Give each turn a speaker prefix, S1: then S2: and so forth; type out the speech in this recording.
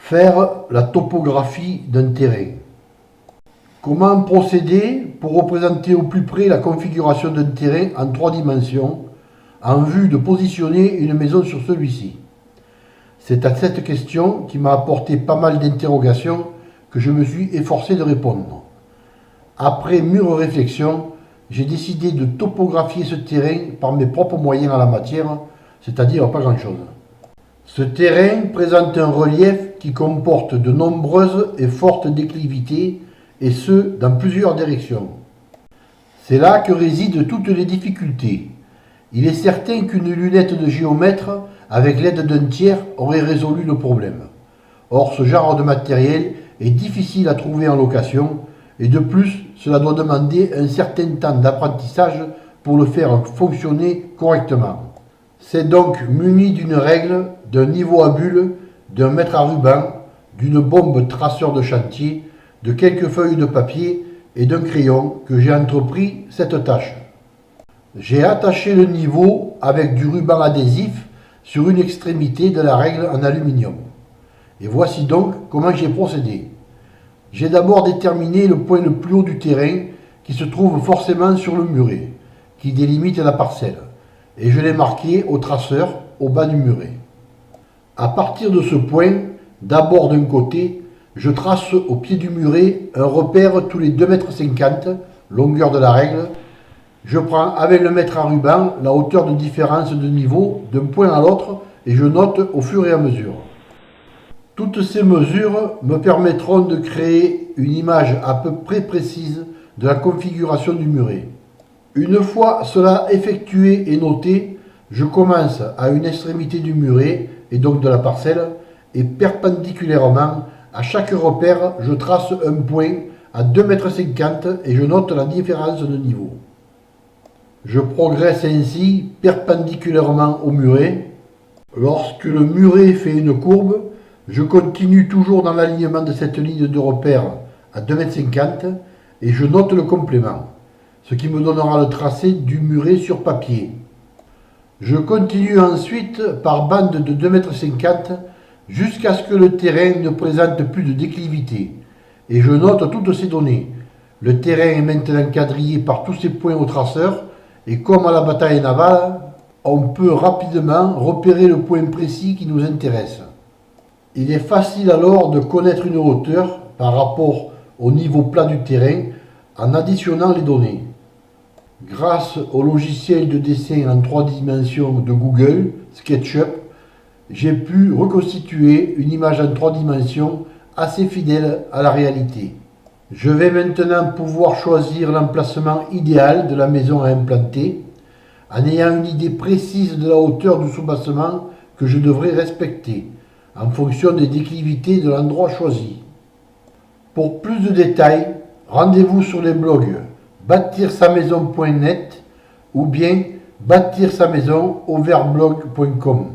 S1: Faire la topographie d'un terrain. Comment procéder pour représenter au plus près la configuration d'un terrain en 3 dimensions en vue de positionner une maison sur celui-ci? C'est à cette question qui m'a apporté pas mal d'interrogations que je me suis efforcé de répondre. Après mûre réflexion, j'ai décidé de topographier ce terrain par mes propres moyens en la matière, c'est-à-dire pas grand-chose. Ce terrain présente un relief qui comporte de nombreuses et fortes déclivités, et ce, dans plusieurs directions. C'est là que résident toutes les difficultés. Il est certain qu'une lunette de géomètre, avec l'aide d'un tiers, aurait résolu le problème. Or, ce genre de matériel est difficile à trouver en location, et de plus, cela doit demander un certain temps d'apprentissage pour le faire fonctionner correctement. C'est donc muni d'une règle, d'un niveau à bulle, d'un mètre à ruban, d'une bombe traceur de chantier, de quelques feuilles de papier et d'un crayon que j'ai entrepris cette tâche. J'ai attaché le niveau avec du ruban adhésif sur une extrémité de la règle en aluminium. Et voici donc comment j'ai procédé. J'ai d'abord déterminé le point le plus haut du terrain qui se trouve forcément sur le muret, qui délimite la parcelle, et je l'ai marqué au traceur au bas du muret. À partir de ce point, d'abord d'un côté, je trace au pied du muret un repère tous les 2,50 m, longueur de la règle. Je prends avec le mètre à ruban la hauteur de différence de niveau d'un point à l'autre et je note au fur et à mesure. Toutes ces mesures me permettront de créer une image à peu près précise de la configuration du muret. Une fois cela effectué et noté, je commence à une extrémité du muret et donc de la parcelle et perpendiculairement à chaque repère, je trace un point à 2,50 m et je note la différence de niveau. Je progresse ainsi perpendiculairement au muret. Lorsque le muret fait une courbe, je continue toujours dans l'alignement de cette ligne de repère à 2,50 m et je note le complément, ce qui me donnera le tracé du muret sur papier. Je continue ensuite par bande de 2,50 m jusqu'à ce que le terrain ne présente plus de déclivité. Et je note toutes ces données. Le terrain est maintenant quadrillé par tous ces points au traceur, et comme à la bataille navale, on peut rapidement repérer le point précis qui nous intéresse. Il est facile alors de connaître une hauteur par rapport au niveau plat du terrain en additionnant les données. Grâce au logiciel de dessin en 3 dimensions de Google, SketchUp, j'ai pu reconstituer une image en 3 dimensions assez fidèle à la réalité. Je vais maintenant pouvoir choisir l'emplacement idéal de la maison à implanter, en ayant une idée précise de la hauteur du soubassement que je devrais respecter, en fonction des déclivités de l'endroit choisi. Pour plus de détails, rendez-vous sur les blogs bâtir-sa-maison.net ou bien bâtir-sa-maison-overblog.com.